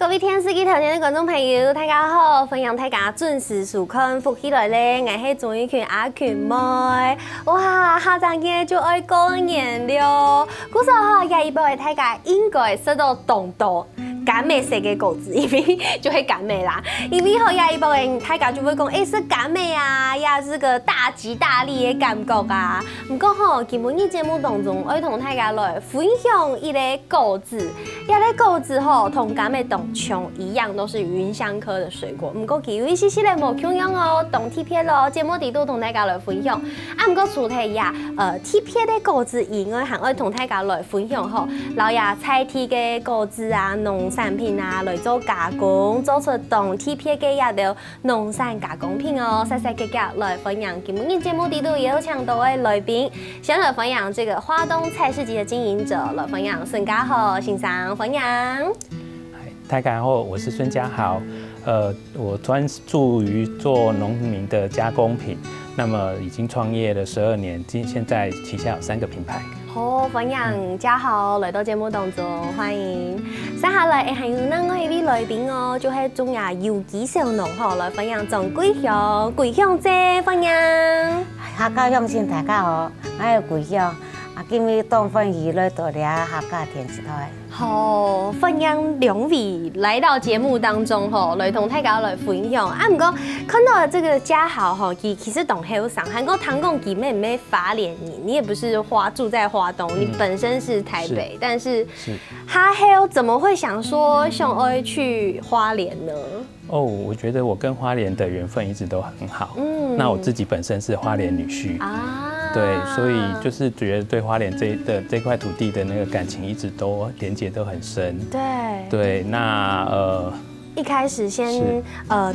各位天视机头前的观众朋友，大家好！欢迎大家准时收看福起来咧，我是钟宇群阿群妹。哇，下阵嘅就爱过年了，古时候也一部嘅大家应该收到动到感美色嘅果子，因为就会感美啦。因为后也一部嘅大家就会讲，是感美啊，也是个大吉大利嘅感觉啊。不过吼，今日节目当中，我同大家来分享一个果子，一个果子吼，同感美同琼一样，都是芸香科的水果。不过其有一些咧无同样哦，同贴片咯，节目底都同大家来分享。不过除了呀，贴片的果子以外，还会同大家来分享吼，老爷菜贴嘅果子啊，农产品啊，来做加工，做出同贴片嘅一条农产加工品哦，细细格格来分享。今日节目底都也有请到的来宾，先来分享这个花东菜市集的经营者，来分享孙家豪先生分享。大家好，我是孙家豪。我专注于做农民的加工品，那么已经创业了12年，现在旗下有3个品牌。好，分享家豪来到节目当中，欢迎。接下来还有另外一位来宾哦，就是中亚有机小农吼来分享从桂香姐分享。客家乡亲大家好，我係桂香，今日當番娛樂到了客家電視台。好，分享2位来到节目当中吼，来同大家来分享。不过看到这个家豪吼，其实懂后上，韩国唐贡妹妹花莲人，你也不是住在花东，你本身是台北，但是哈后怎么会想说想要去花莲呢？哦，我觉得我跟花莲的缘分一直都很好。那我自己本身是花莲女婿啊。对，所以就是觉得对花莲这块土地的那个感情一直都连结都很深。对，那一开始先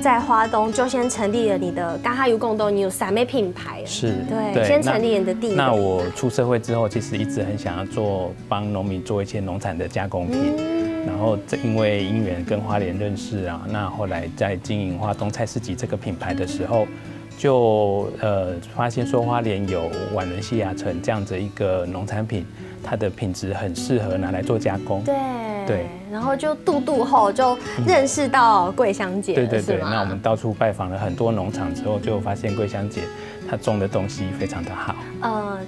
在花东就先成立了你的刚哈油共东，你有3枚品牌。是，对，先成立你的第一。那我出社会之后，其实一直很想要帮农民做一些农产的加工品。然后因为因缘跟花莲认识啊，那后来在经营花东菜市集这个品牌的时候，就发现说花莲有宛仁西亚橙这样子一个农产品，它的品质很适合拿来做加工。对，然后就度后就认识到桂香姐。对，那我们到处拜访了很多农场之后，就发现桂香姐她种的东西非常的好。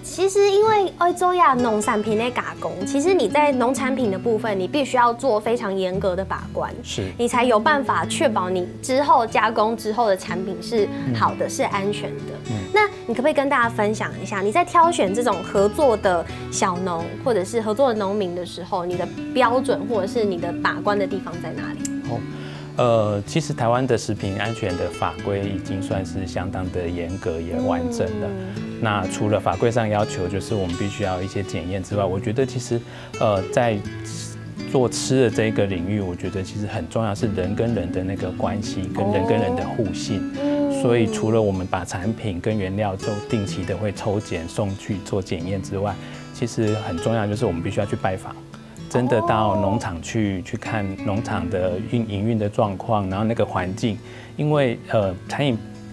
其实因为欧洲呀农产品的加工，其实你在农产品的部分，你必须要做非常严格的把关，你才有办法确保你之后加工之后的产品是好的，是安全的。那你可不可以跟大家分享一下，你在挑选这种合作的小农或者是合作的农民的时候，你的标准或者是你的把关的地方在哪里？其实台湾的食品安全的法规已经算是相当的严格也完整了。那除了法规上要求，就是我们必须要一些检验之外，我觉得其实在做吃的这个领域，我觉得其实很重要是人跟人的那个关系，跟人的互信。所以除了我们把产品跟原料都定期的会抽检送去做检验之外，其实很重要就是我们必须要去拜访。真的到农场去看农场的营运的状况，然后那个环境，因为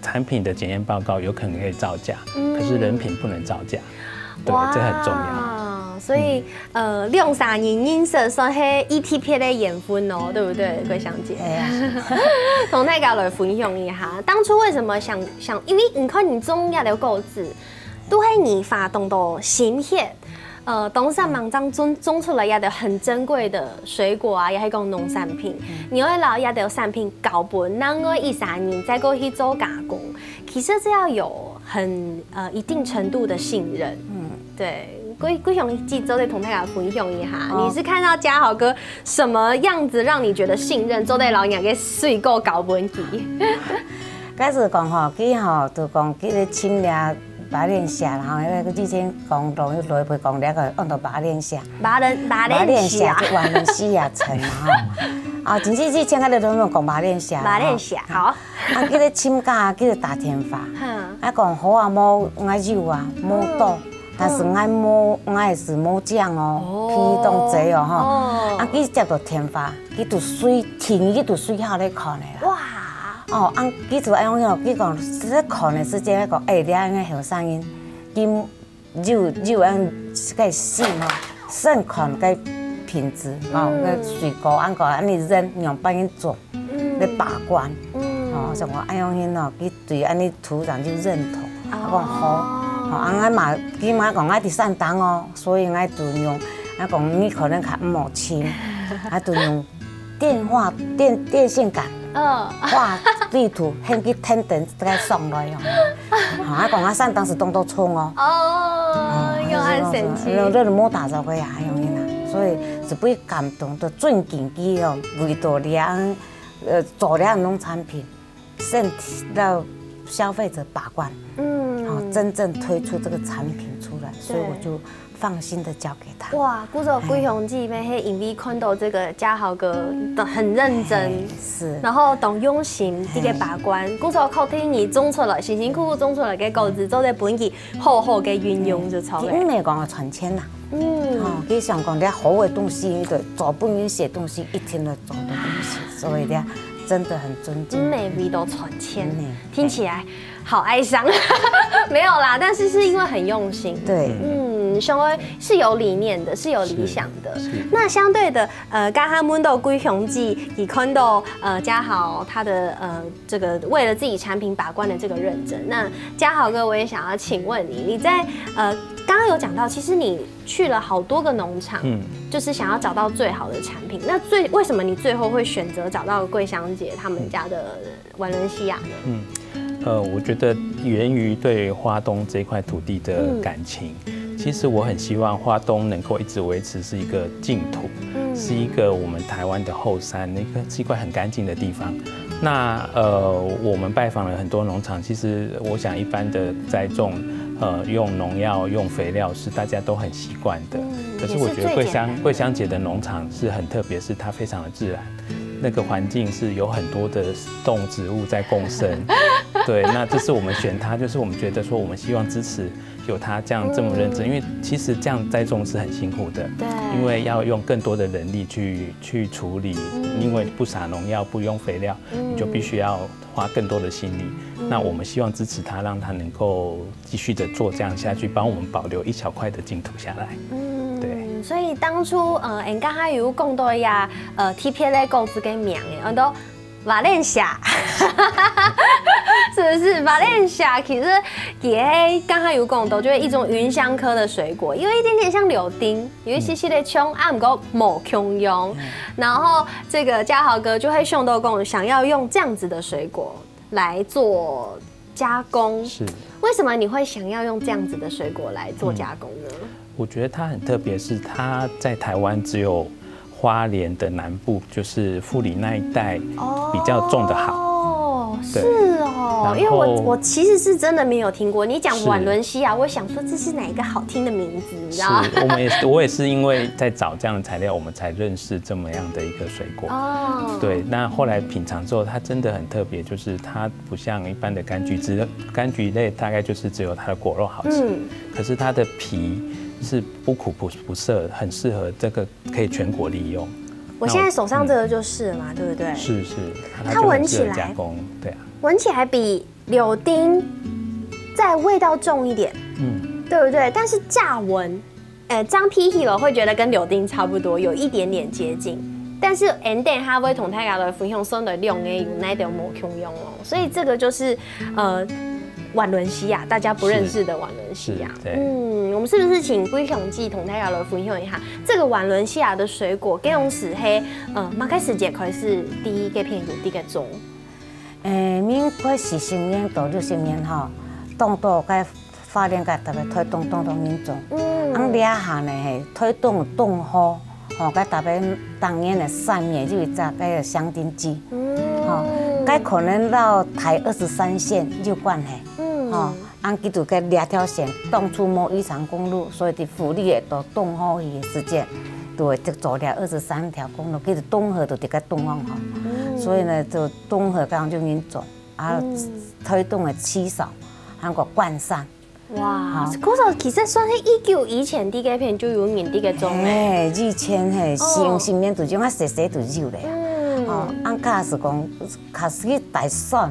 产品的检验报告有可能可以造假，可是人品不能造假，对，这很重要。所以量啥人色算是ETP 的盐分哦，对不对，桂香姐？同大家来分享一下，当初为什么想，因为你看你种亚条果子，都系你发动到心血。东山芒章种出来也得很珍贵的水果啊，也系讲农产品。你会老也得产品搞本，然后1-3年再过去做加工，其实这要有很一定程度的信任。对。贵雄记周得同大家分享一下，你是看到家豪哥什么样子让你觉得信任，做在老娘给水果搞本机？开始讲吼，就讲佢咧侵略。马链虾，然后那个之前讲到来陪讲那个按到马链虾，马链虾就宛仁西亚橙嘛，前之前个都讲马链虾，好，佢咧侵加，佢咧打天花，讲好啊，冇爱肉啊，冇多，但是爱是冇酱哦，皮冻济哦吼，佢接到天花，佢就水停，佢就水下咧看咧啦。哇！佢就安樣佢講，喺看嘅時間講，你安個後生人，佢肉安個線哦，先看個品质哦，个水果安个安尼扔，用帮伊做，来把关。哦，像我安用因哦，去对安尼土壤就认同，我讲好，哦，安嘛起码讲爱伫散当哦，所以爱就用，讲你可能较唔好清，就用电线杆。画地图，先去天电再送来哦。啊，讲散当时当到冲哦。又很神奇。你就莫打着个呀，用因啦。所以是被感动的尊敬机哦，为到做了农产品，甚至到消费者把关，真正推出这个产品出来，所以我就放心的交给他。哇，古早贵雄姐妹嘿，因为看到这个嘉豪哥的很认真，是，然后懂用心，这个把关，古早靠天你种出来，辛辛苦苦种出来嘅果子，做在本地好好嘅运用就超嘞。因为讲传承啦，佢想讲啲好嘅东西，对，做本人写东西，一天的做的东西，所以咧真的很尊敬。美味都传承，听起来好哀伤，没有啦，但是是因为很用心。对，相爱是有理念的，是有理想的。那相对的，刚刚问到贵雄记，也看到嘉豪他的这个为了自己产品把关的这个认真。那嘉豪哥，我也想要请问你，你在刚刚有讲到，其实你去了好多个农场，就是想要找到最好的产品。那为什么你最后会选择找到桂香姐他们家的瓦伦西亚呢？我觉得源于对花东这块土地的感情。其实我很希望花东能够一直维持是一个净土，是一个我们台湾的后山，是一块很干净的地方。那我们拜访了很多农场，其实我想一般的栽种，用农药、用肥料是大家都很习惯的。可是我觉得桂香姐的农场是很特别，是它非常的自然。那个环境是有很多的动植物在共生，对，那这是我们选它，就是我们觉得说我们希望支持有它这样这么认真，因为其实这样栽种是很辛苦的，对，因为要用更多的人力去处理，因为不撒农药、不用肥料，你就必须要花更多的心力。那我们希望支持它，让它能够继续的做这样下去，帮我们保留一小块的净土下来。对。所以当初人家还有讲到呀，TPA 的果子跟名的，我都瓦莲霞，是不是？瓦莲霞其实也刚才有讲到，就是一种芸香科的水果，有一点点像柳丁，有一些些的葱，啊，不过某琼用。然后这个嘉豪哥就会想到讲，想要用这样子的水果来做加工。是。为什么你会想要用这样子的水果来做加工呢？我觉得它很特别，是它在台湾只有花莲的南部，就是富里那一带比较种的好。哦，是哦，因为我其实是真的没有听过。你讲瓦伦西亚，我想说这是哪一个好听的名字，你知道吗？我也是因为在找这样的材料，我们才认识这么样的一个水果。哦，对，那后来品尝之后，它真的很特别，就是它不像一般的柑橘类大概就是只有它的果肉好吃，可是它的皮是不苦不涩，很适合这个可以全果利用。我现在手上这个就是了嘛，对不对？是，它闻起来加工，对啊，闻起来比柳丁再味道重一点，对不对？但是乍闻，张皮皮了会觉得跟柳丁差不多，有一点点接近。但是 and then 它会同大家的分享送的量诶有那点无穷用哦，所以这个就是瓦伦西亚大家不认识的瓦伦西亚。我们是不是请龟雄记同大家来分享一下这个瓦伦西亚的水果？给用时黑马开始节可是第一个片有第一个种。民国40年到60年吼，当到该花莲个特别推动民众，俩下呢系推动动好。该特别当年的3月就在该香丁鸡，该可能到台23线就关系，按记住该2条线当初没宜长公路，所以伫府里的都动好伊的时间，就会做了23条公路，记住东河就伫个东方吼，所以呢就东河刚就民众，推动了七扫，还个灌散。哇，嗰時其實算係19以前啲嘅片就有年啲嘅種咧。以前係成年就種啊細細就有咧。按家是講，開始去大蒜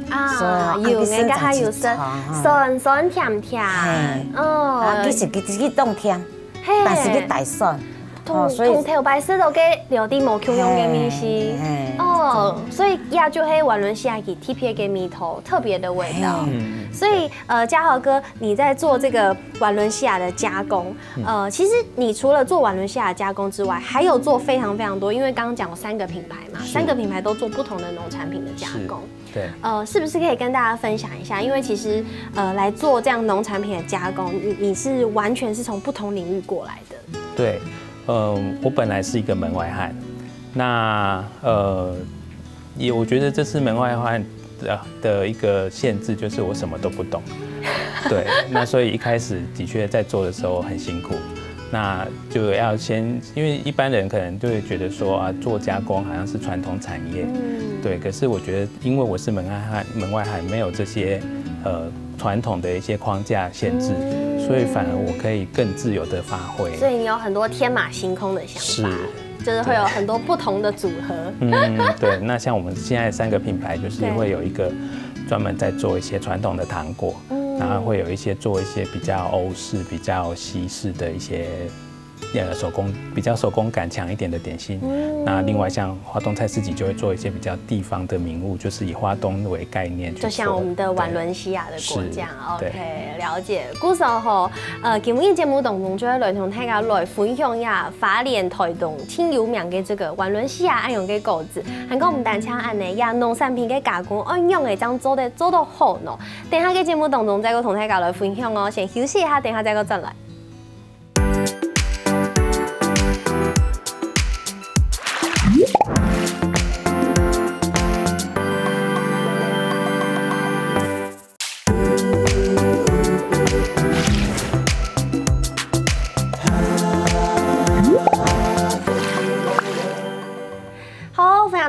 啦。有嘅，家下有酸甜甜。其實佢凍甜，但是佢大蒜。同头白色都给料底无共用的米西哦，所以亚就黑瓦伦西亚给 TPA 给米头特别的味道。所以嘉豪哥，你在做这个瓦伦西亚的加工，其实你除了做瓦伦西亚的加工之外，还有做非常非常多，因为刚刚讲有3个品牌嘛，3个品牌都做不同的农产品的加工。对，是不是可以跟大家分享一下？因为其实来做这样农产品的加工，你是完全是从不同领域过来的。对，我本来是一个门外汉，那我觉得这是门外汉的一个限制，就是我什么都不懂。对，那所以一开始的确在做的时候很辛苦。那就要先，因为一般人可能就会觉得说啊，做加工好像是传统产业，对。可是我觉得，因为我是门外汉，没有这些传统的一些框架限制，所以反而我可以更自由的发挥。所以你有很多天马行空的想法，就是会有很多不同的组合。对。那像我们现在3个品牌，就是会有一个专门在做一些传统的糖果。然后会有一些做一些比较欧式、比较西式的一些比较手工感强一点的点心。那另外像花东菜市集就会做一些比较地方的名物，就是以花东为概念去做，就像我们的瓦伦西亚的果酱。OK， 了解。古时候今日节目当中就会来同大家来分享一下花莲台东挺有名的这个瓦伦西亚按用的果子，还讲我们单车按呢呀农产品的加工按用的这样做到好呢。等下嘅节目当中再同大家来分享哦，先休息一下，等下再转来。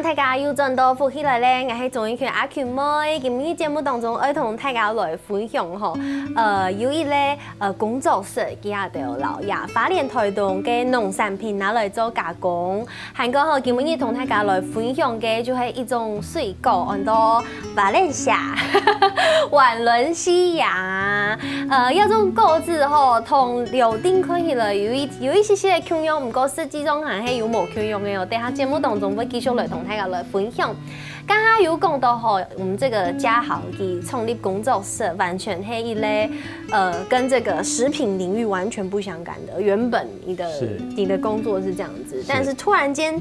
大家又轉到復起來咧，我係總一權阿權妹，今日節目當中愛同大家來分享吼，有一咧工作室佢下就老呀，花蓮台東嘅農產品拿來做加工，還個吼今日同大家來分享嘅就係一種水果，叫做瓦倫西亞，有種果子吼同料頂看起來有一些些共用，唔過實際上係有冇共用嘅哦。等下節目當中會繼續來同大家來分享。剛剛有講到吼，我們這個嘉豪佢創立工作室，完全係一類跟這個食品領域完全不相干的。原本你的工作是這樣子，但是突然間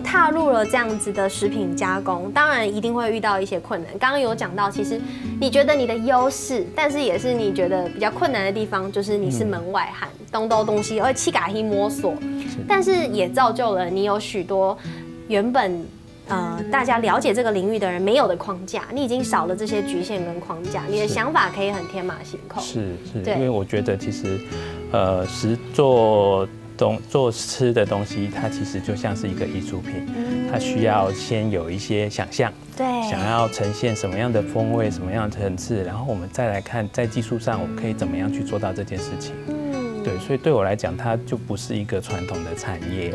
踏入了這樣子的食品加工，當然一定會遇到一些困難。剛剛有講到，其實你覺得你的優勢，但是也是你覺得比較困難的地方，就是你是門外漢，東西而去嘎去摸索，但是也造就了你有許多原本大家了解這個領域的人沒有的框架，你已經少了這些局限跟框架，你的想法可以很天馬行空。是，因為我覺得其實做吃的東西，它其實就像是一個藝術品，它需要先有一些想象，對，想要呈現什麼樣的風味，什麼樣的層次，然後我們再來看在技術上我可以怎麼樣去做到這件事情。對，所以對我來講，它就不是一個傳統的產業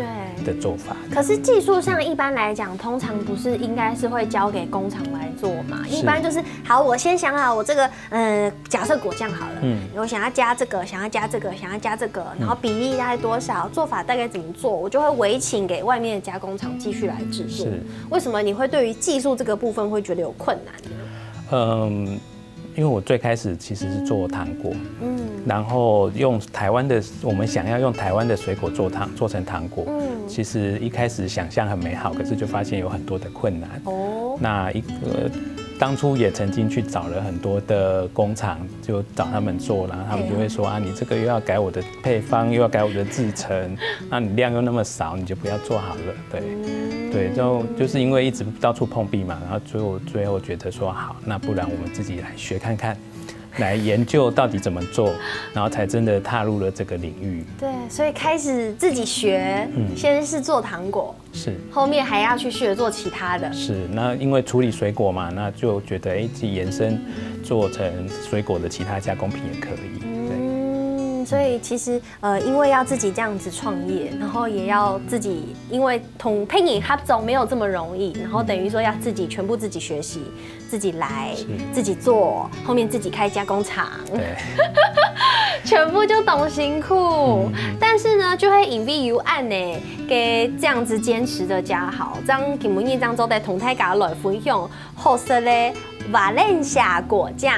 的做法。可是技術上一般來講，通常不是應該是會交給工廠來做嘛？一般就是好，我先想好我這個假設果醬好了，我想要加這個，想要加這個，想要加這個，然後比例大概多少，做法大概怎麼做，我就會委請給外面的加工廠繼續來製作。為什麼你會對於技術這個部分會覺得有困難呢？因為我最開始其實是做糖果，然後用台灣的，我們想要用台灣的水果做成糖果，其實一開始想象很美好，可是就發現有很多的困難。那當初也曾經去找了很多的工廠，就找他們做，然後他們就會說啊，你這個又要改我的配方，又要改我的製程，那你量又那麼少，你就不要做好了。對，就是因為一直到處碰壁嘛，然後最後覺得說好，那不然我們自己來學看看，來研究到底怎麼做，然後才真的踏入了這個領域。對，所以開始自己學，先是做糖果，是，後面還要去學做其他的。是，那因為處理水果嘛，那就覺得自己延伸做成水果的其他加工品也可以。所以其實因為要自己這樣子創業，然後也要自己，因為同配影合作沒有這麼容易，然後等於說要自己全部自己學習，自己來，自己做，後面自己開加工廠。對。全部就懂辛苦，但是呢，就会引必有案呢，给这样子坚持的家豪，这样今日这样做在同台家来分享好吃的瓦伦西亚果酱，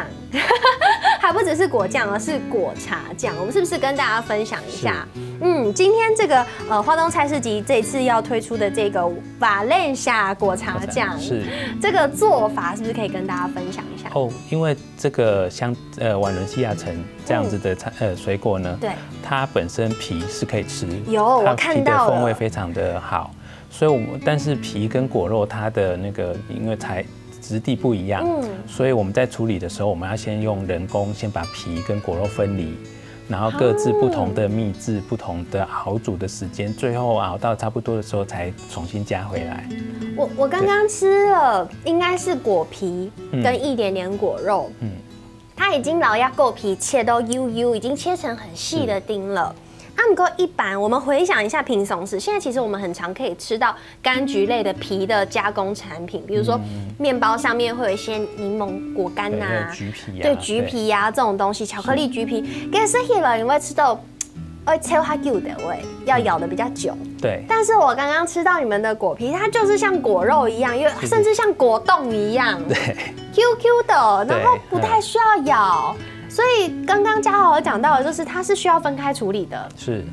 还不只是果酱，而是果茶酱。我们是不是跟大家分享一下？今天这个花东菜市集这次要推出的这个瓦伦西亚果茶酱，是这个做法是不是可以跟大家分享一下？因为这个瓦伦西亚橙这样子的水果呢，对，它本身皮是可以吃，我看到了，它皮的风味非常的好，所以但是皮跟果肉它的那个因为质地不一样，所以我们在处理的时候，我们要先用人工先把皮跟果肉分离，然后各自不同的秘制、不同的熬煮的时间，最后熬到差不多的时候才重新加回来。我刚刚吃了，应该是果皮跟一点点果肉，它已经老鸭果皮切到 UU， 已经切成很细的丁了。不过一般我们回想一下平常时，现在其实我们很常可以吃到柑橘类的皮的加工产品，比如说面包上面会有一些柠檬果干呐，橘皮对，橘皮呀这种东西，巧克力橘皮，给吃起来你会吃到切它久的味，要咬的比较久。对，但是我刚刚吃到你们的果皮，它就是像果肉一样，甚至像果冻一样，对 ，QQ 的，然后不太需要咬。所以刚刚家豪有讲到的，就是它是需要分开处理的。是，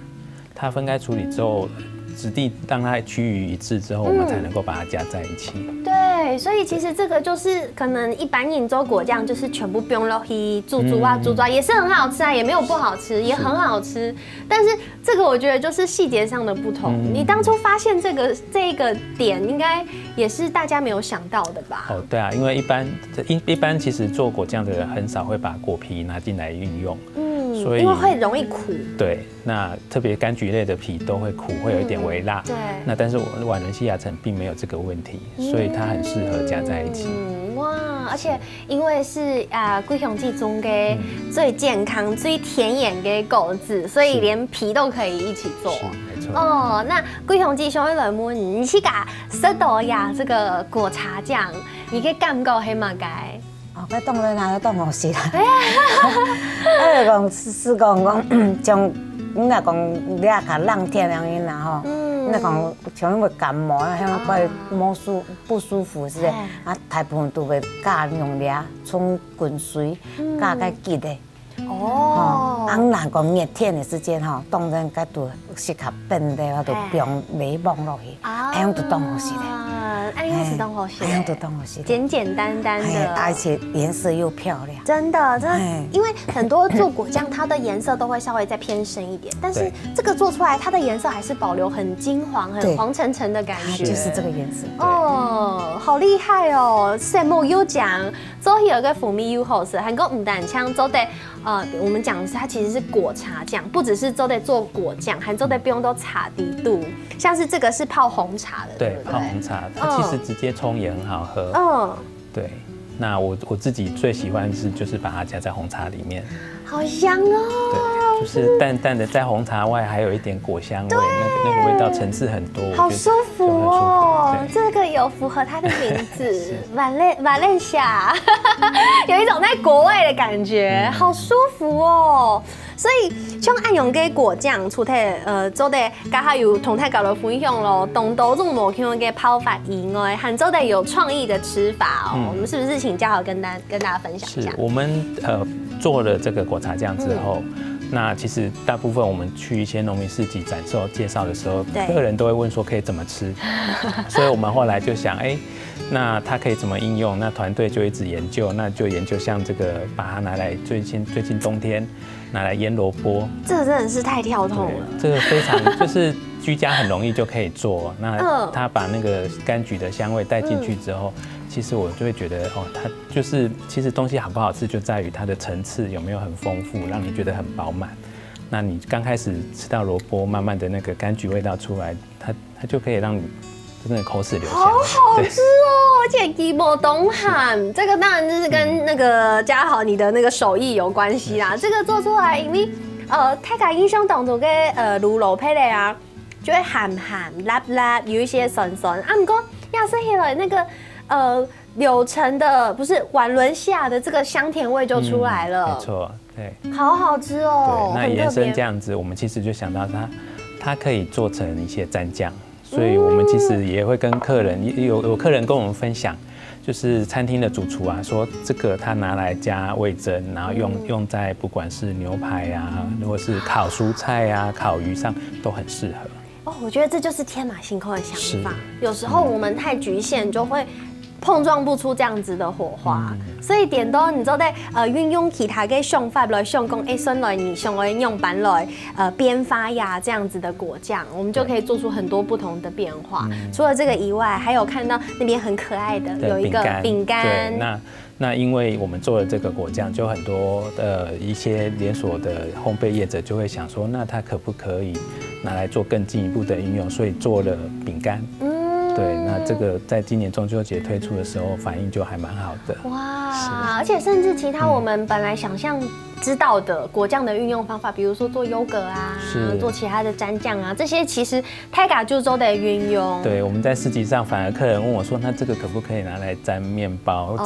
它分开处理之后，质地让它趋于一致之后，我们才能够把它加在一起。对，所以其实这个就是可能一般饮做果酱，就是全部不用落去猪抓，也是很好吃啊，也没有不好吃，也很好吃。但是这个我觉得就是细节上的不同。你当初发现这个点，应该也是大家没有想到的吧？对啊，因为一般其实做果酱的人很少会把果皮拿进来运用。所以因为会容易苦。对，那特别柑橘类的皮都会苦，会有一点微辣。对。那但是瓦伦西亚橙并没有这个问题，所以它很适合加在一起。哇，而且因为是贵雄季中的最健康、最甜眼的果子，所以连皮都可以一起做。没错。那贵雄季兄来问你去甲色到呀这个果茶酱，你个感觉係嘛该？我当然拿当好食啦。我讲是讲将，你若讲你啊甲冷天凉因啦吼，你若讲像因为感冒啊，像怪不舒服是的，大部分都会加用俩冲滚水，加个吉的。若讲热天的时间吼，当然该都适合便的，我就不用雷蒙落去，这样就当好食的。按样是当好吃，按样都当好吃，简简单单的，而且颜色又漂亮。真的，因为很多做果酱，它的颜色都会稍微再偏深一点，但是这个做出来，它的颜色还是保留很金黄、很黄澄澄的感觉，就是这个颜色。好厉害哦！羡慕又讲做起有个福米又好吃，还个唔单枪做的我们讲的是它其实是果茶酱，不只是做的做果酱，还做的不用都茶底度，像是这个是泡红茶的，对不对？泡红茶，它其实直接冲也很好喝。对。那我自己最喜欢是就是把它加在红茶里面，好香哦。对，就是淡淡的，在红茶外还有一点果香味，那个味道层次很多，好舒服哦。这个有符合它的名字，瓦伦西亚，有一种在国外的感觉，好舒服哦。所以像按用嘅果酱，除咗做的家下有同大家嚟分享咯，同多種無同嘅泡法以外，還做的有創意的吃法哦。我們是不是請家豪跟大家分享一下？是我們做了這個果茶醬之後。那其實大部分我們去一些農民市集展售介紹的時候，客人都會問說可以怎麼吃，所以我們後來就想，那它可以怎麼應用？那團隊就一直研究，那就研究像這個把它拿來最近冬天拿來醃蘿蔔，這真的是太跳痛了。這個非常就是居家很容易就可以做。那它把那個柑橘的香味帶進去之後。其實我就會覺得它就是其實東西好不好吃，就在於它的層次有沒有很豐富，讓你覺得很飽滿。那你剛開始吃到蘿蔔，慢慢的那個柑橘味道出來，它就可以讓你真的口齒留香。好好吃哦，而且雞毛冬寒，這個當然就是跟那個家豪你的那個手藝有關係啦。這個做出來，因為太家印象當中嘅滷肉配的啊，就會鹹鹹辣辣，有一些酸酸。不過要是起來那個。柳橙的不是瓦倫西亞的這個香甜味就出來了，沒錯，对，好好吃哦。对，那延伸这样子，我们其实就想到它可以做成一些蘸酱，所以我们其实也会跟客人有客人跟我们分享。就是餐厅的主厨啊，说这个他拿来加味噌，然后用在不管是牛排啊，或是烤蔬菜啊、烤鱼上都很适合。哦，我觉得这就是天马行空的想法。有时候我们太局限，就会碰撞不出这样子的火花。所以点都你就在运用其他的想法来想讲，选来你想来用版来编发呀这样子的果酱，我们就可以做出很多不同的变化。除了这个以外，还有看到那边很可爱的有一个饼干。对，那因为我们做了这个果酱，就很多一些连锁的烘焙业者就会想说，那它可不可以拿来做更进一步的应用？所以做了饼干。对，那这个在今年中秋节推出的时候，反应就还蛮好的。哇，而且甚至其他我们本来想象知道的果酱的运用方法，比如说做优格啊，做其他的蘸酱啊，这些其实泰嘎就都得运用。对，我们在市集上，反而客人问我说，那这个可不可以拿来蘸面包？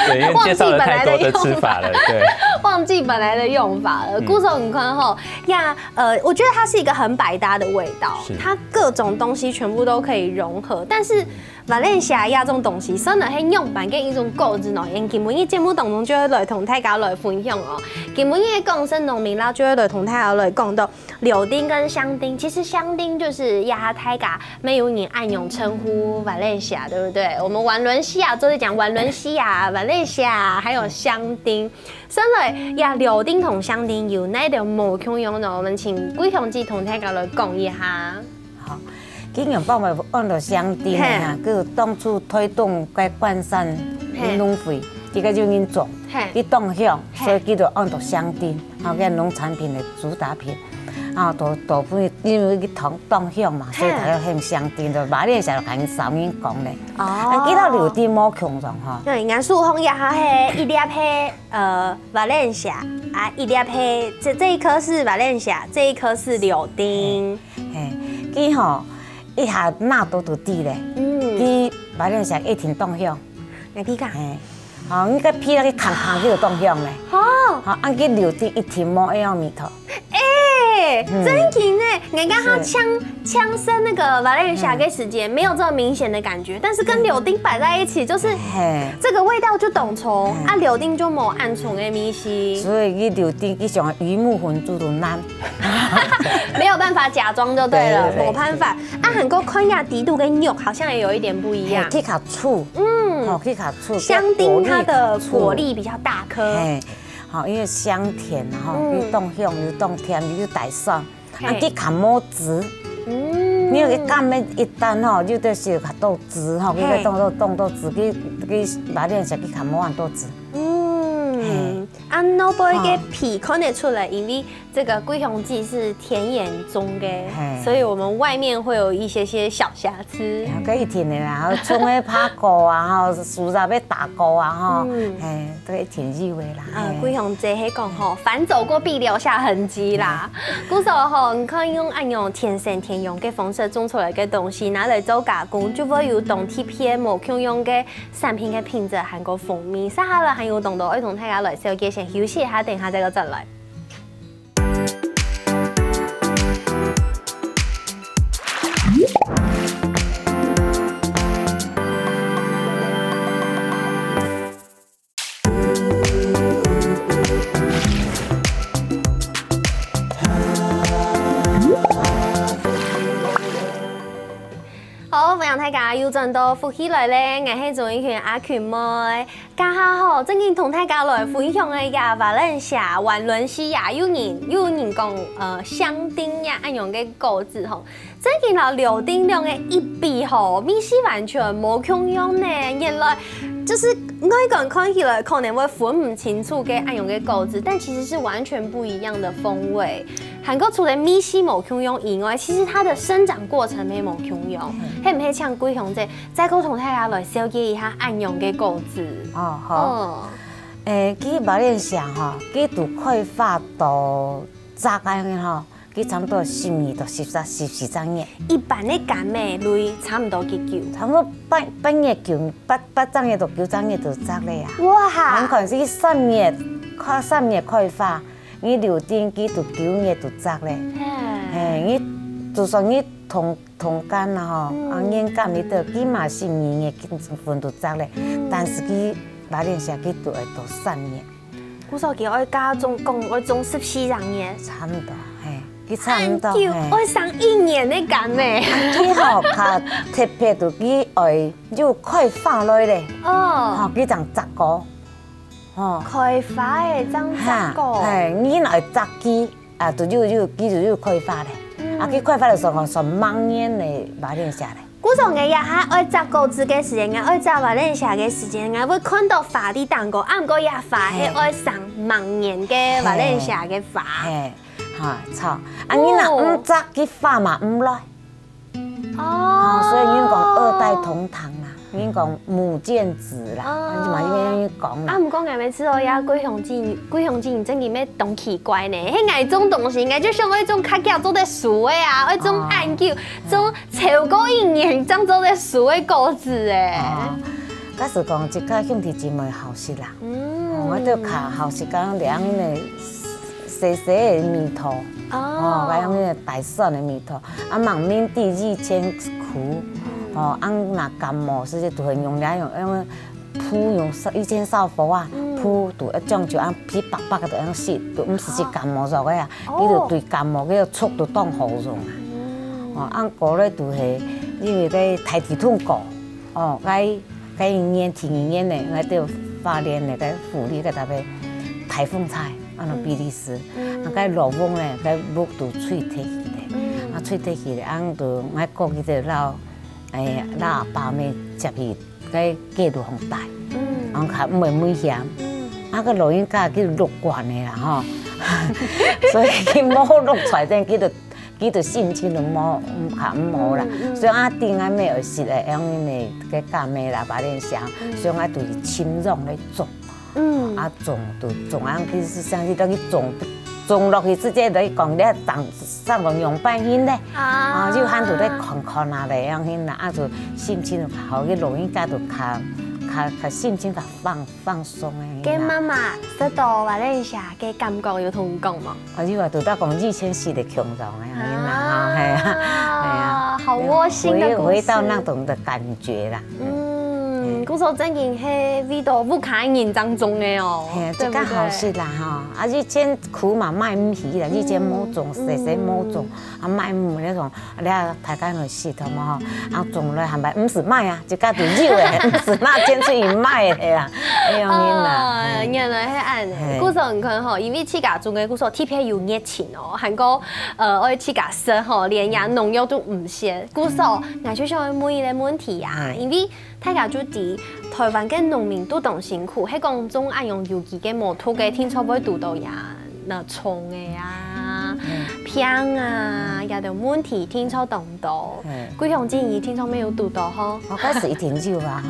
对，因为介绍了太多的吃法了，对，忘记本来的用法了。故手很宽后呀，我觉得它是一个很百搭的味道，它各种东西全部都可以融合，但是。马来西亚亚这种东西，真的係用版嘅一種構築內容。今日節目當中就會來同大家來分享哦。今日嘅講生農民啦，就會來同大家來講到柳丁跟香丁。其實香丁就是亞太嘎沒有你暗用稱呼馬來西亞，對不對？我們瓦倫西亞都在講瓦倫西亞、馬來西亞，還有香丁。所以呀，柳丁同香丁有哪條無共用呢？我們請貴雄姐同大家來講一下。好。經營幫我按到香丁啊，佢當初推動該關山農會，這個就應做，佢動向，所以佢就按到香丁，啊，個農產品的主打品，啊，豆腐因為佢動向嘛，所以佢要向香丁就馬來西亞就係少年講咧，啊，幾多柳丁冇共用哈？對，顏樹紅也係一粒係馬來西亞啊，一粒係這一顆是馬來西亞，這一顆是柳丁，佢吼。一下那都低咧，佢馬來西亞一天動向，你睇下，好，你個皮那個扛扛就動向咧，好，按佢柳丁一天冇一樣米頭，真勁哎！你剛剛槍聲那個馬來西亞嘅時間沒有這麼明顯的感覺，但是跟柳丁擺在一起，就是這個味道就懂蟲啊，柳丁就冇暗蟲的米西，所以佢柳丁佢像魚目混珠都難，沒有辦法假裝就對了，冇辦法。啊，很多寬亞底度跟肉好像也有一點不一樣，去卡醋，去卡醋，香丁它的果粒比較大顆。好，因為香甜哈，又凍香又凍甜又帶爽，啊，佢卡冇汁，你個乾咩一單吼，就得是卡多汁吼，佢個凍多汁，佢馬來西亞佢卡冇咁多汁。按老杯嘅皮看得出來，因為這個貴雄記是甜鹽中嘅，所以我們外面會有一些小瑕疵。可以甜的啦，蔥嘅拍過啊，吼，薯雜要打過啊，吼，都可以甜入味啦。貴雄姐喺講吼，反走過必留下痕跡啦。古時候吼，你可以用天生天用嘅方式種出來嘅東西拿來做加工，就會有當天片無共用嘅產品嘅品質含個風味。撒下來還有動到愛同大家來小姐先休息一下，等下再個再來。好，歡迎大家又轉到福起來咧，我係做一群阿群妹，家下好，正經同大家來分享嘅呀，馬來西亞、瓦倫西亞有人講香丁呀，按用嘅果子吼，正經老柳丁兩嘅一比吼，米西完全冇共用呢，原來就是外觀看起來可能會分唔清楚嘅按用嘅果子，但其實是完全不一樣的風味。韓國除了米西冇共用以外，其實它的生長過程沒冇共用。係唔係像貴雄姐再個同大家來了解一下按用嘅果子？哦，好。佢馬來西亞吼，佢都開發到炸開嘅吼，佢差唔多12年到14年。一般的柑咩類差唔多幾久？差唔多8月9到9月就炸咧啊！哇！可能是3月看3月开花，你6点几就9月就摘咧。嘿，你就算你同间啦吼，眼干你都起码是2月份就摘咧，但是佢马来西亚佢就会到3月。古时候佢爱加总共爱种14人嘅，差唔多，嘿，佢差唔多，爱上1年的干咩？佢吼較特別就佢愛要開花來咧，哦，佢就摘果，哦，開花嘅種摘果，係，你若摘佢啊，就要開花咧，佢開花就上滿年嘅馬來西亞咧。古時候嘅呀，愛摘果子嘅時間，愛摘馬來西亞嘅時間，會看到花啲蛋糕，唔過呀花係愛上滿年嘅馬來西亞嘅花。係，嚇錯，你若唔摘佢花嘛唔來。哦，所以已經講2代同堂啦，已經講母見子啦，就嘛已經講啦。唔過我每次我也貴雄子真係咩咁奇怪呢？迄愛種東西，愛就想愛種較叫做啲樹的啊，愛種按叫種超過1年種做啲樹的果子誒。假是講一個兄弟姊妹後事啦，我都靠後事講兩個細細的蜜桃，嗰樣嘅大蒜的蜜桃，網面第2000箍，那感冒是就很用兩用，因為鋪用1000少服啊，鋪就一種就皮白白嘅樣食，就唔是感冒咗嘅啊，佢就對感冒嘅促就當好用啊，個咧就係因為咧太體痛過，該年天年咧，我都發現咧個婦女個特別台風菜。比利時，cái lò vung này, cái bút từ truy thế này, truy thế thì ăn từ ngay cô cái từ lao, lao bà mẹ chụp thì cái kia đồ hồng tài, ăn khá nguy hiểm, cái lò những cái lục quả này là ha, 所以佢冇錄出來真佢就心情就冇冇啦，所以啲啱咩事嚟，樣呢個家咩啦，把啲想，所以我對輕重嚟種。種就種啊，其實像你等佢種落去之前，你講咧上個用半天咧，就喊到咧看下嚟樣先啦，就心情就好，佢老人家就較心情較放鬆嘅。嘅媽媽得到馬來西亞嘅感覺有同講嘛？你話到講2004的強壯嘅，係啊，好窩心嘅故事，回到那種的感覺啦。古時候真係係味道不可言當中嘅哦，對不對？好事啦哈，以前苦嘛賣唔起啦，以前冇種，細冇種，賣唔那種，你睇大家去試頭嘛嗬，種咧係咪唔是賣啊？就加條肉嘅，唔是那堅出去賣嘅啦，呢樣嘢啦。原來係按，古時候你看嗬，因為自家種嘅古時候特別有熱情哦，韓國我自家食嗬，連呀農藥都唔少，古時候我就想問一個問題啊，因為大家就知台灣嘅農民都當辛苦，喺講種按用有機嘅模土嘅，天初會讀到呀，那蟲嘅呀、片啊，也就問題天初讀到。貴雄建議天初沒有讀到嗬。我嗰時挺少吧，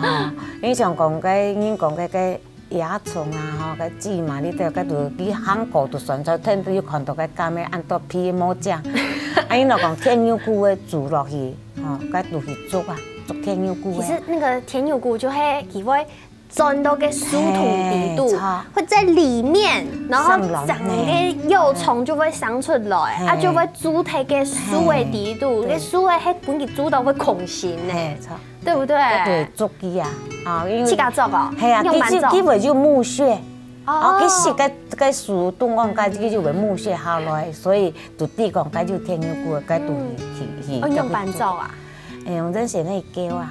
你像講嘅，你講嘅野蟲啊，個芝麻呢啲，嗰度啲韓國就純粹聽到要看到嘅加咩按到皮冇醬，你若講天牛菇嘅煮落去，嗰度去煮啊。天牛菇，其實那個天牛菇就係佢會鑽到個樹筒底部，會在裡面，然後整個幼蟲就會生出來，就會煮喺個樹嘅底部，個樹嘅係本佢煮到會空心咧，對不對？對，竹機啊，自家做個，係啊，佢會就木屑，佢食個樹洞講佢就會木屑下來，所以就啲講佢就天牛菇，佢都係用板做啊。用陣時咧叫啊，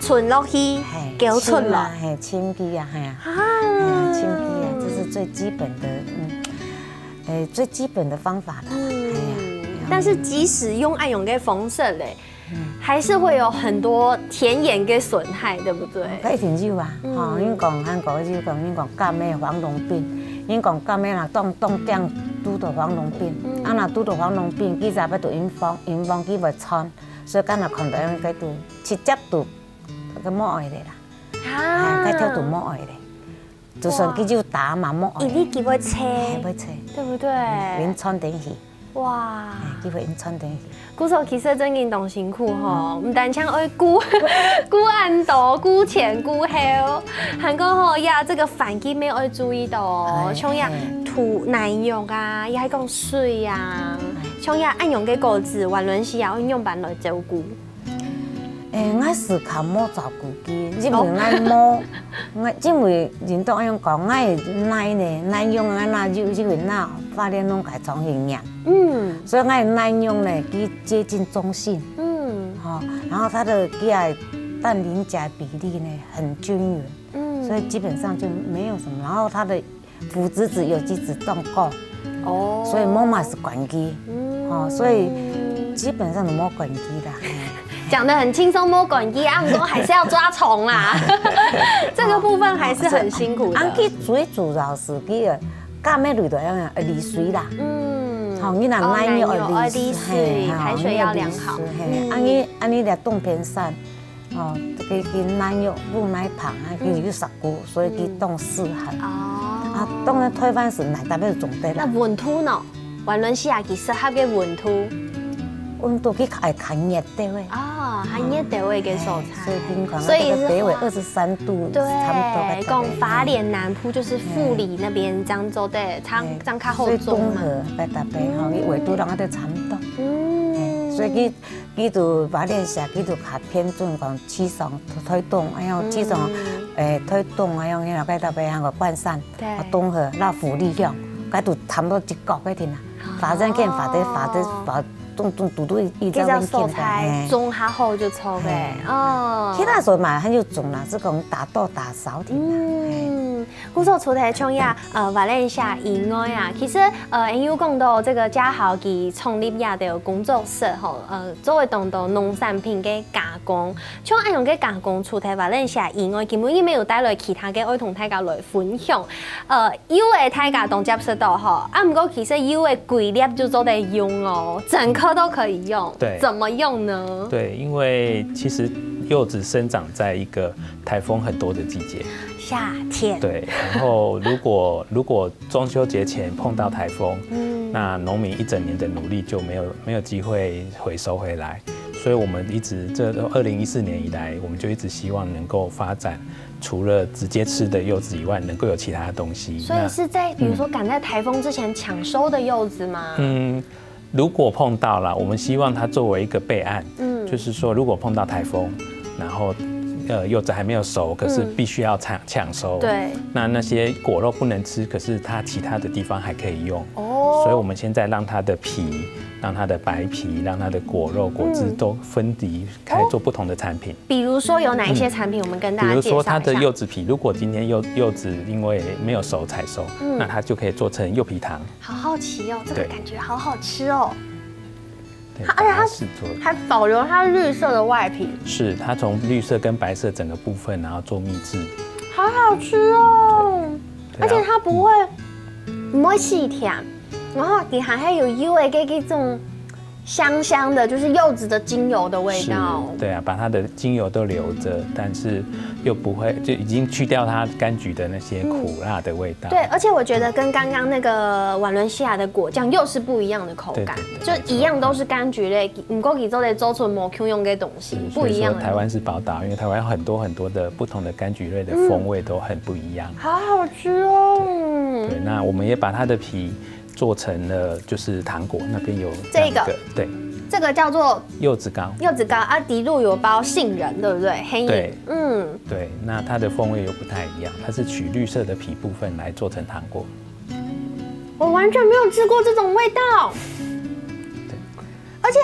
存落去，叫出來，係清機啊，係啊，清機啊，這是最基本的，最基本的方法啦，係啊。但是即使用按用嘅方式咧，還是會有很多田野嘅損害，對不對？佢一定有啊，已經講韓國就講，已經講加咩黃龍病，已經講加咩啦，當釘拄到黃龍病，若拄到黃龍病，佢就要到info佢會穿。所以今日看到佢都直接都個摸愛嚟啦，佢跳到摸愛嚟，就算佢就打嘛摸愛。伊啲叫佢車，對不對？連穿頂起，哇，机会因传递。鼓手其实真运动辛苦吼，唔但像爱鼓按度、鼓前、鼓后，韩国吼呀，这个反击没有爱注意到哦，像呀土难用啊，也还讲水呀，像呀按用嘅果子，瓦伦西亚按用板来照顾。我是靠摸照顾机，因为因为人都按样讲，我会耐呢，耐用啊，那就因为那发电拢改重新养，所以我会耐用呢，去接近中性，然后它的氮磷钾比例呢很均匀，所以基本上就没有什么，然后它的腐殖质、有机质都够，所以摸嘛是管机，所以基本上都摸管机的。讲得很轻松，摸管机啊，不过还是要抓虫啦。这个部分还是很辛苦的。去最主要是去干咩类的样离水啦。好，你那耐用离水，排水要良好。安尼来冻偏散，去耐用不耐胖啊，去杀菇，所以去冻适合。冻了推翻时奶代表种地啦。那温度呢？瓦伦西亚其适合嘅温度。温度去看热地位含热地位嘅蔬菜，所以北纬23度，对，讲花莲南部就是富里那边漳州的，漳较好种嘛。所以东河北台北吼，伊纬度两个都差不多。所以佢就花莲社，佢就较偏重讲起床推动，哎呀起床推动，哎呀，然后北台北那个灌散，东河那富里乡，佢就差不多一个月天啦，发展见发种嘟一叫蔬菜种下好就抽呗。其他时候嘛很有种啦，是讲打豆打少点。鼓手除了像呀瓦伦西亚以外啊，其实因有讲到这个嘉豪佮创立呀的工作室吼，作为当到农产品嘅加工，像按用嘅加工，除了瓦伦西亚以外，基本伊没有带来其他嘅爱同大家来分享。有的大家都接受到吼，不过其实有的规粒就做得用哦，整颗都可以用。对，怎么用呢？对，因为其实柚子生长在一个台风很多的季节。夏天对，然后如果中秋节前碰到台风，那农民一整年的努力就没有机会回收回来，所以我们一直这2014年以来，我们就一直希望能够发展，除了直接吃的柚子以外，能够有其他的东西。所以是在比如说赶在台风之前抢收的柚子吗？如果碰到了，我们希望它作为一个备案，就是说如果碰到台风，然后柚子还没有熟，可是必须要抢收。对，那些果肉不能吃，可是它其他的地方还可以用。所以我们现在让它的皮、让它的白皮、让它的果肉、果汁都分离开做不同的产品。比如说有哪一些产品，我们跟大家介绍一下。比如说它的柚子皮，如果今天柚子因为没有熟采收，那它就可以做成柚皮糖。好好奇哦，这个感觉好好吃哦。而且它还保留它绿色的外皮，是它从绿色跟白色整个部分，然后做秘制，好好吃哦！而且它不会细甜，然后底下还有柚的这种香香的，就是柚子的精油的味道。对啊，把它的精油都留着，但是又不会，就已经去掉它柑橘的那些苦辣的味道。对，而且我觉得跟刚刚那个瓦伦西亚的果酱又是不一样的口感，就一样都是柑橘类，不过其中的周纯某 Q 用的东西不一样。台湾是宝岛，因为台湾有很多的不同的柑橘类的风味都很不一样。好好吃哦！对，那我们也把它的皮做成了就是糖果，那边有这个对，这个叫做柚子糕。柚子糕啊，底路有包杏仁，对不对？黑银。对，对，那它的风味又不太一样，它是取绿色的皮部分来做成糖果。我完全没有吃过这种味道。对，而且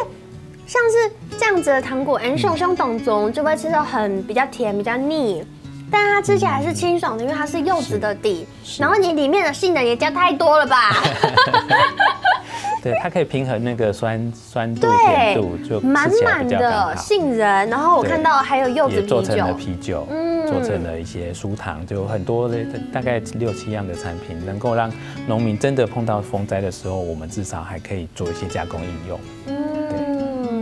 像是这样子的糖果，熊熊当中就会吃到比较甜、比较腻。但它吃起来是清爽的，因为它是柚子的底，然后你里面的杏仁也加太多了吧？对，它可以平衡那个酸度、甜度，就满满的杏仁，然后我看到还有柚子啤酒，做成了啤酒，做成了一些酥糖，就很多的大概6、7样的产品，能够让农民真的碰到风灾的时候，我们至少还可以做一些加工应用。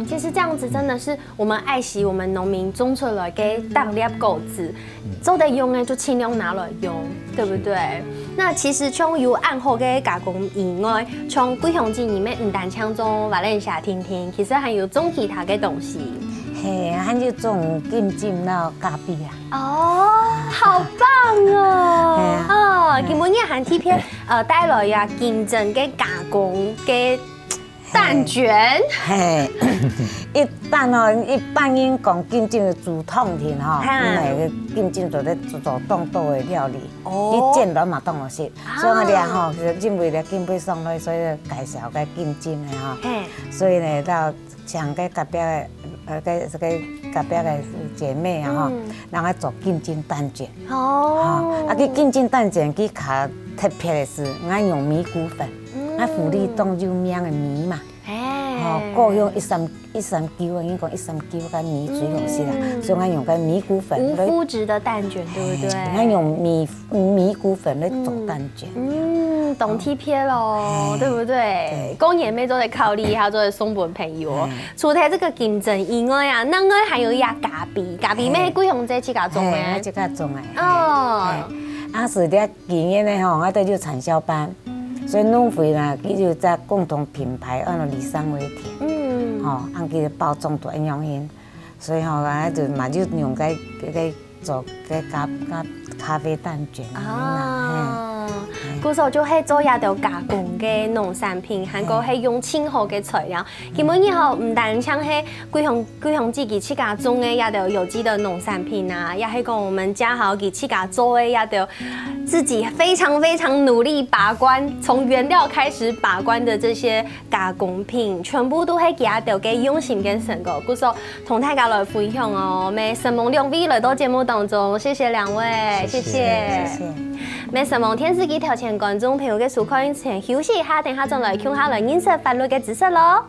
其实这样子真的是我们爱惜我们农民种出来给大粒果子，做得用的就尽量拿来用。对不对？那其实像有暗号嘅加工以外，像贵香鸡里面唔但抢种瓦伦夏听听，其实还有种其他嘅东西。嘿，还有种金针那咖啡啊。哦，好棒哦！哦，今日韩 T 片带来呀金针嘅加工嘅蛋卷。嘿，一般因讲金针的煮汤田吼，因为个金针做咧做冻豆的料理，伊煎软嘛冻落食，所以我哋吼认为咧金杯送来，所以介绍个金针的吼，所以呢到像个隔壁个隔壁个姐妹啊吼，人爱做金针蛋卷，哦，啊佢金针蛋卷佢较特别的是，俺用米谷粉，俺福利冻有名的米嘛。哦，故乡139啊，已经讲139个米最好食啦，所以我用个米谷粉。无麸质的蛋卷，对不对？我用米谷粉来做蛋卷。懂 T 片咯，对不对？公演妹都在考虑，还做送本朋友。除了这个金针以外啊，另外还有呀咖啡，咖啡妹贵香这几家种诶，我这个种诶。哦，啊是咧今年咧吼，我都有产销班。所以弄回啦，佢就在共同品牌，按照里桑为甜，按佢包装都一样型，所以吼，我就嘛就用个做个咖啡蛋卷啊。古时候就系做一条加工嘅农产品，韩国系用清好嘅材料。基本以后唔但像系贵香自己自家种嘅一条有机的农产品啊，也系讲我们家好给自家做嘅一条自己非常努力把关，从原料开始把关的这些加工品，全部都系给一条嘅用心跟成果。古时候同大家来分享哦，咩神梦两位来到节目当中，谢谢两位，谢谢。咩神梦电视机头前观众朋友嘅收看前休息一下，等下再来看下来认识法律嘅知识咯。